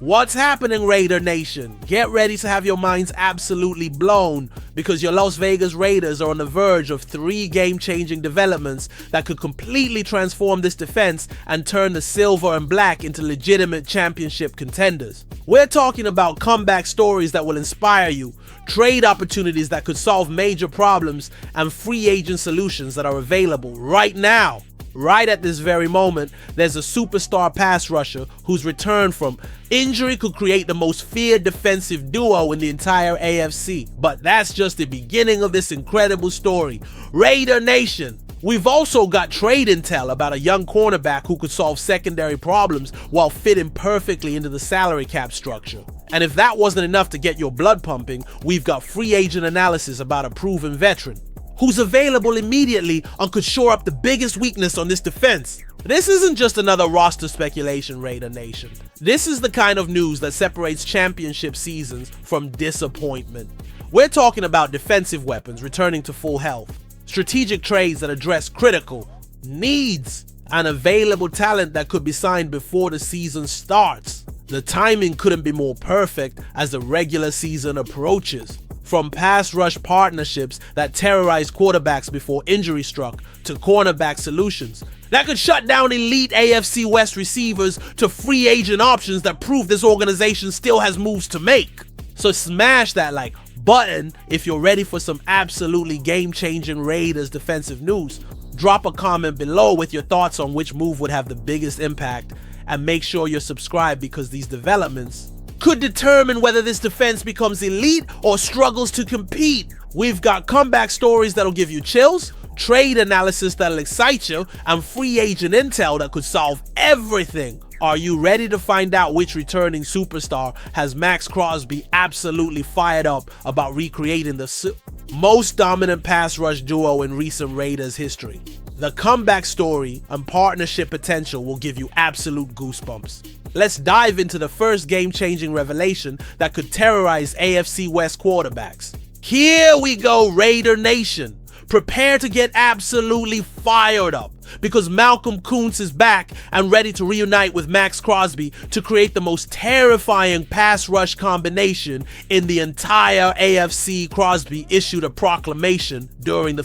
What's happening, Raider Nation? Get ready to have your minds absolutely blown because your Las Vegas Raiders are on the verge of 3 game-changing developments that could completely transform this defense and turn the silver and black into legitimate championship contenders. We're talking about comeback stories that will inspire you, trade opportunities that could solve major problems, and free agent solutions that are available right now. Right at this very moment, there's a superstar pass rusher whose return from injury could create the most feared defensive duo in the entire AFC. But that's just the beginning of this incredible story. Raider Nation! We've also got trade intel about a young cornerback who could solve secondary problems while fitting perfectly into the salary cap structure. And if that wasn't enough to get your blood pumping, we've got free agent analysis about a proven veteran who's available immediately and could shore up the biggest weakness on this defense. This isn't just another roster speculation, Raider Nation. This is the kind of news that separates championship seasons from disappointment. We're talking about defensive weapons returning to full health, strategic trades that address critical needs, and available talent that could be signed before the season starts. The timing couldn't be more perfect as the regular season approaches. From pass rush partnerships that terrorize quarterbacks before injury struck to cornerback solutions that could shut down elite AFC West receivers to free agent options that prove this organization still has moves to make. So smash that like button if you're ready for some absolutely game-changing Raiders defensive news. Drop a comment below with your thoughts on which move would have the biggest impact, and make sure you're subscribed because these developments could determine whether this defense becomes elite or struggles to compete. We've got comeback stories that'll give you chills, trade analysis that'll excite you, and free agent intel that could solve everything. Are you ready to find out which returning superstar has Max Crosby absolutely fired up about recreating the most dominant pass rush duo in recent Raiders history? The comeback story and partnership potential will give you absolute goosebumps. Let's dive into the first game-changing revelation that could terrorize AFC West quarterbacks. Here we go, Raider Nation. Prepare to get absolutely fired up because Malcolm Koonce is back and ready to reunite with Max Crosby to create the most terrifying pass rush combination in the entire AFC. Crosby issued a proclamation during the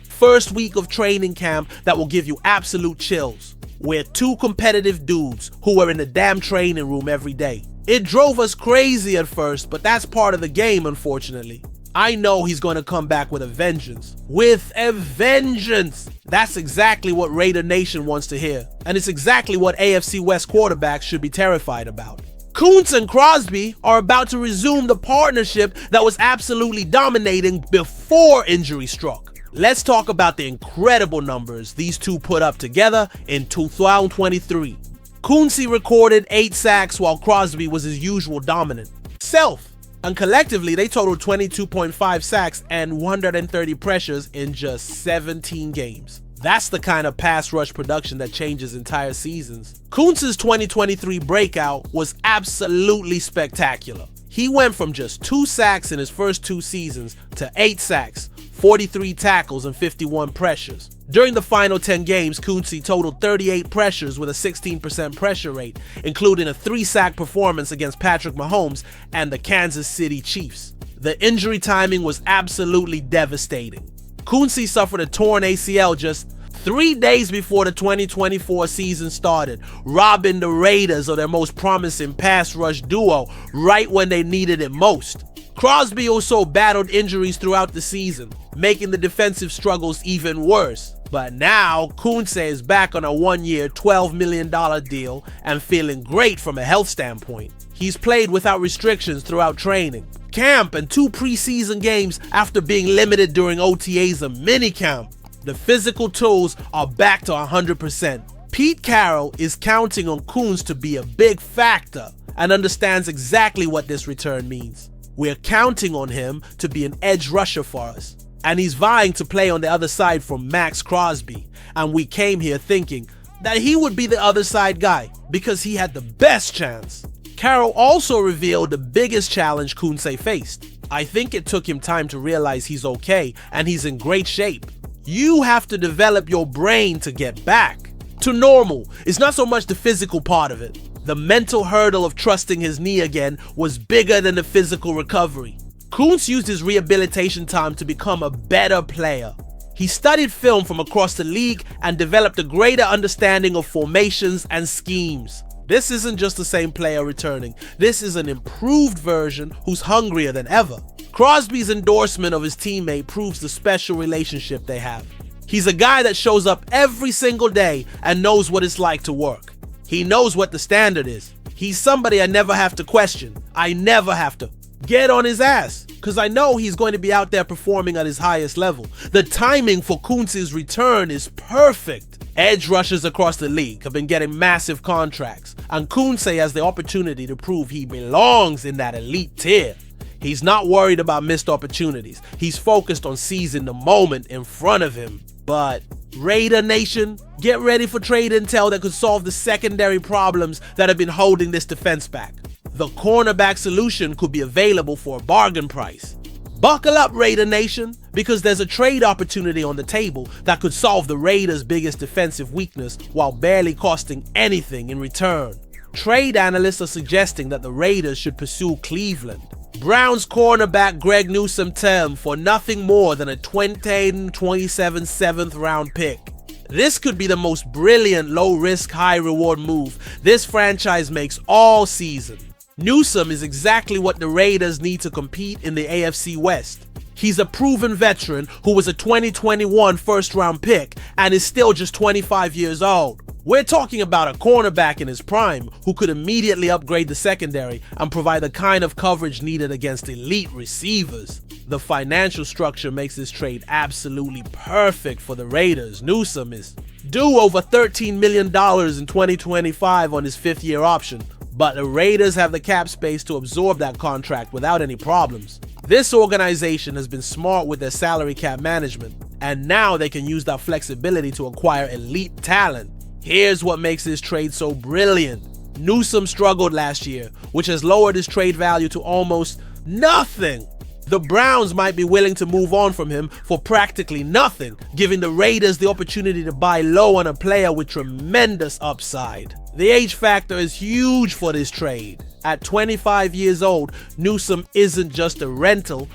first week of training camp that will give you absolute chills. We're 2 competitive dudes who were in the damn training room every day. It drove us crazy at first, but that's part of the game, unfortunately. I know he's going to come back with a vengeance. With a vengeance! That's exactly what Raider Nation wants to hear, and it's exactly what AFC West quarterbacks should be terrified about. Koonce and Crosby are about to resume the partnership that was absolutely dominating before injury struck. Let's talk about the incredible numbers these two put up together in 2023. Koonce recorded 8 sacks while Crosby was his usual dominant self, and collectively they totaled 22.5 sacks and 130 pressures in just 17 games. That's the kind of pass rush production that changes entire seasons. Koonce's 2023 breakout was absolutely spectacular. He went from just 2 sacks in his first 2 seasons to 8 sacks, 43 tackles, and 51 pressures. During the final 10 games, Koonce totaled 38 pressures with a 16% pressure rate, including a 3-sack performance against Patrick Mahomes and the Kansas City Chiefs. The injury timing was absolutely devastating. Koonce suffered a torn ACL just 3 days before the 2024 season started, robbing the Raiders of their most promising pass rush duo right when they needed it most. Crosby also battled injuries throughout the season, making the defensive struggles even worse. But now, Koonce is back on a 1-year, $12 million deal and feeling great from a health standpoint. He's played without restrictions throughout training, camp, and 2 preseason games after being limited during OTAs and minicamp. The physical tools are back to 100%. Pete Carroll is counting on Koonce to be a big factor and understands exactly what this return means. We're counting on him to be an edge rusher for us, and he's vying to play on the other side from Max Crosby, and we came here thinking that he would be the other side guy because he had the best chance. Carroll also revealed the biggest challenge Koonce faced. I think it took him time to realize he's okay and he's in great shape. You have to develop your brain to get back to normal. It's not so much the physical part of it. The mental hurdle of trusting his knee again was bigger than the physical recovery. Koonce used his rehabilitation time to become a better player. He studied film from across the league and developed a greater understanding of formations and schemes. This isn't just the same player returning, this is an improved version who's hungrier than ever. Crosby's endorsement of his teammate proves the special relationship they have. He's a guy that shows up every single day and knows what it's like to work. He knows what the standard is. He's somebody I never have to question. I never have to get on his ass, because I know he's going to be out there performing at his highest level. The timing for Koonce's return is perfect. Edge rushers across the league have been getting massive contracts, and Koonce has the opportunity to prove he belongs in that elite tier. He's not worried about missed opportunities. He's focused on seizing the moment in front of him. But Raider Nation, get ready for trade intel that could solve the secondary problems that have been holding this defense back. The cornerback solution could be available for a bargain price. Buckle up, Raider Nation, because there's a trade opportunity on the table that could solve the Raiders' biggest defensive weakness while barely costing anything in return. Trade analysts are suggesting that the Raiders should pursue Cleveland. Browns cornerback Greg Newsome for nothing more than a 2027 7th round pick. This could be the most brilliant low-risk, high-reward move this franchise makes all season. Newsome is exactly what the Raiders need to compete in the AFC West. He's a proven veteran who was a 2021 first-round pick and is still just 25 years old. We're talking about a cornerback in his prime who could immediately upgrade the secondary and provide the kind of coverage needed against elite receivers. The financial structure makes this trade absolutely perfect for the Raiders. Newsome is due over $13 million in 2025 on his 5th-year option, but the Raiders have the cap space to absorb that contract without any problems. This organization has been smart with their salary cap management, and now they can use that flexibility to acquire elite talent. Here's what makes this trade so brilliant. Newsome struggled last year, which has lowered his trade value to almost nothing. The Browns might be willing to move on from him for practically nothing, giving the Raiders the opportunity to buy low on a player with tremendous upside. The age factor is huge for this trade. At 25 years old, Newsome isn't just a rental.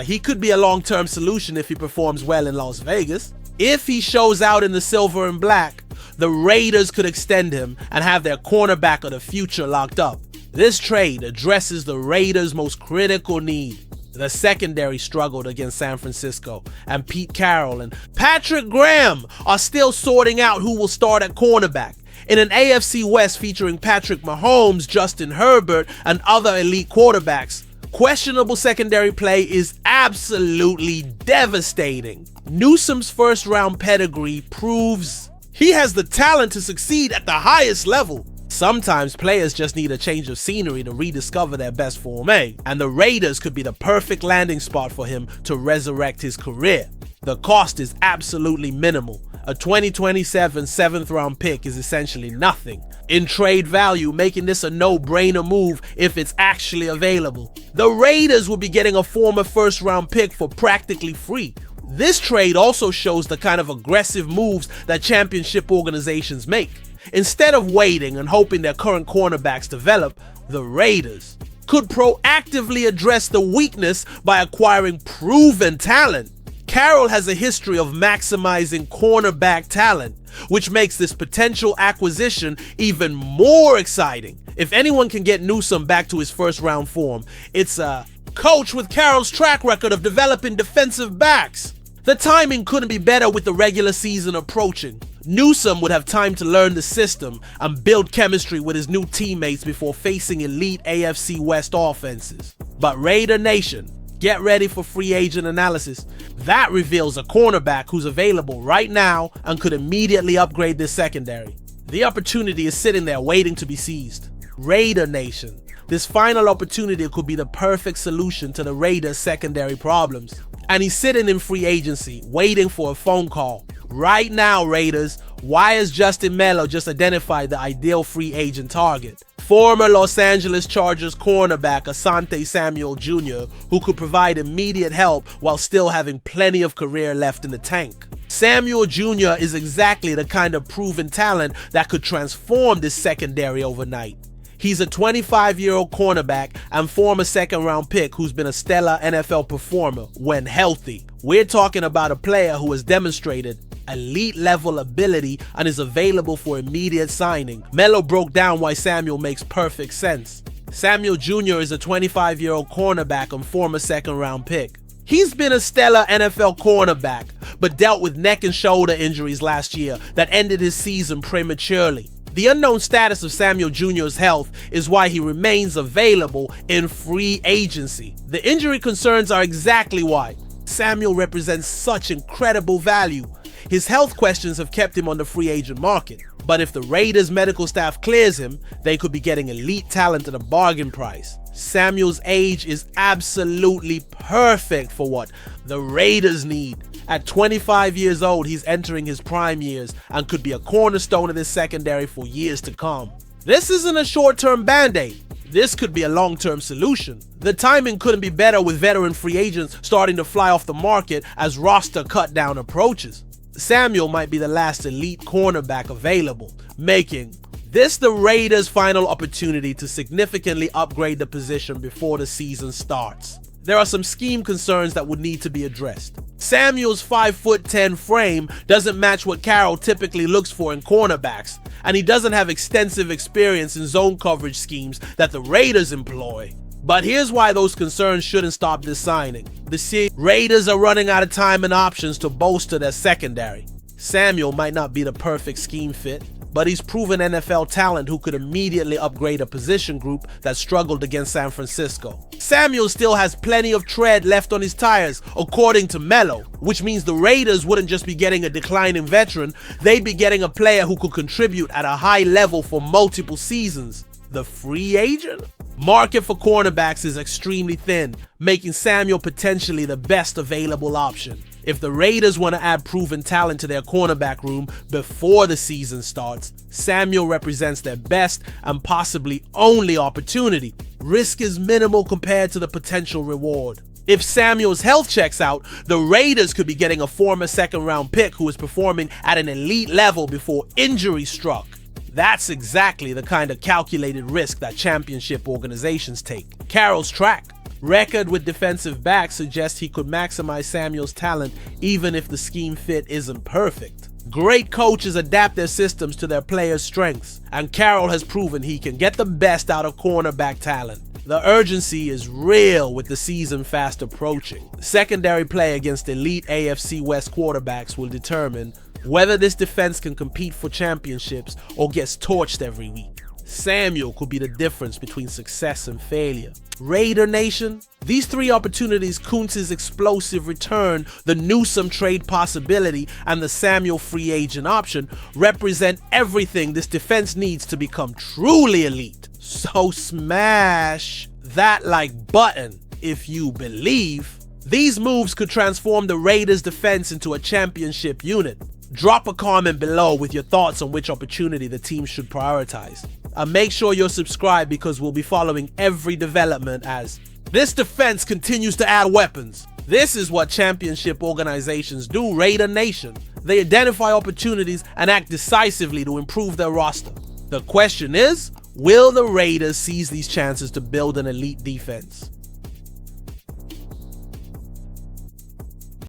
He could be a long-term solution if he performs well in Las Vegas. If he shows out in the silver and black, the Raiders could extend him and have their cornerback of the future locked up. This trade addresses the Raiders' most critical need. The secondary struggled against San Francisco, and Pete Carroll and Patrick Graham are still sorting out who will start at cornerback. In an AFC West featuring Patrick Mahomes, Justin Herbert, and other elite quarterbacks, questionable secondary play is absolutely devastating. Newsome's first-round pedigree proves he has the talent to succeed at the highest level. Sometimes players just need a change of scenery to rediscover their best form, and the Raiders could be the perfect landing spot for him to resurrect his career. The cost is absolutely minimal. A 2027 7th round pick is essentially nothing in trade value, making this a no-brainer move if it's actually available. The Raiders will be getting a former first round pick for practically free. This trade also shows the kind of aggressive moves that championship organizations make. Instead of waiting and hoping their current cornerbacks develop, the Raiders could proactively address the weakness by acquiring proven talent. Carroll has a history of maximizing cornerback talent, which makes this potential acquisition even more exciting. If anyone can get Newsome back to his first round form, it's a coach with Carroll's track record of developing defensive backs. The timing couldn't be better with the regular season approaching. Newsome would have time to learn the system and build chemistry with his new teammates before facing elite AFC West offenses. But Raider Nation, get ready for free agent analysis. That reveals a cornerback who's available right now and could immediately upgrade this secondary. The opportunity is sitting there waiting to be seized. Raider Nation, this final opportunity could be the perfect solution to the Raiders' secondary problems. And he's sitting in free agency, waiting for a phone call. Right now, Raiders, why has Justin Mello just identified the ideal free agent target? Former Los Angeles Chargers cornerback Asante Samuel Jr., who could provide immediate help while still having plenty of career left in the tank. Samuel Jr. is exactly the kind of proven talent that could transform this secondary overnight. He's a 25-year-old cornerback and former second-round pick who's been a stellar NFL performer when healthy. We're talking about a player who has demonstrated elite-level ability and is available for immediate signing. Melo broke down why Samuel makes perfect sense. Samuel Jr. is a 25-year-old cornerback and former second-round pick. He's been a stellar NFL cornerback, but dealt with neck and shoulder injuries last year that ended his season prematurely. The unknown status of Samuel Jr.'s health is why he remains available in free agency. The injury concerns are exactly why Samuel represents such incredible value. His health questions have kept him on the free agent market, but if the Raiders' medical staff clears him, they could be getting elite talent at a bargain price. Samuel's age is absolutely perfect for what the Raiders need. At 25 years old, he's entering his prime years and could be a cornerstone of this secondary for years to come. This isn't a short-term band-aid. This could be a long-term solution. The timing couldn't be better with veteran free agents starting to fly off the market as roster cut-down approaches. Samuel might be the last elite cornerback available, making this the Raiders' final opportunity to significantly upgrade the position before the season starts. There are some scheme concerns that would need to be addressed. Samuel's 5'10" frame doesn't match what Carroll typically looks for in cornerbacks, and he doesn't have extensive experience in zone coverage schemes that the Raiders employ. But here's why those concerns shouldn't stop this signing. The Raiders are running out of time and options to bolster their secondary. Samuel might not be the perfect scheme fit, but he's proven NFL talent who could immediately upgrade a position group that struggled against San Francisco. Samuel still has plenty of tread left on his tires, according to Melo, which means the Raiders wouldn't just be getting a declining veteran, they'd be getting a player who could contribute at a high level for multiple seasons. The free agent market for cornerbacks is extremely thin, making Samuel potentially the best available option. If the Raiders want to add proven talent to their cornerback room before the season starts, Samuel represents their best and possibly only opportunity. Risk is minimal compared to the potential reward. If Samuel's health checks out, the Raiders could be getting a former second-round pick who is performing at an elite level before injury struck. That's exactly the kind of calculated risk that championship organizations take. Carroll's track record with defensive backs suggests he could maximize Samuel's talent even if the scheme fit isn't perfect. Great coaches adapt their systems to their players' strengths, and Carroll has proven he can get the best out of cornerback talent. The urgency is real with the season fast approaching. Secondary play against elite AFC West quarterbacks will determine whether this defense can compete for championships or gets torched every week. Samuel could be the difference between success and failure. Raider Nation, these three opportunities, Koonce's explosive return, the Newsome trade possibility, and the Samuel free agent option, represent everything this defense needs to become truly elite. So smash that like button if you believe. These moves could transform the Raiders defense into a championship unit. Drop a comment below with your thoughts on which opportunity the team should prioritize. And make sure you're subscribed because we'll be following every development as this defense continues to add weapons. This is what championship organizations do, Raider Nation. They identify opportunities and act decisively to improve their roster. The question is, will the Raiders seize these chances to build an elite defense?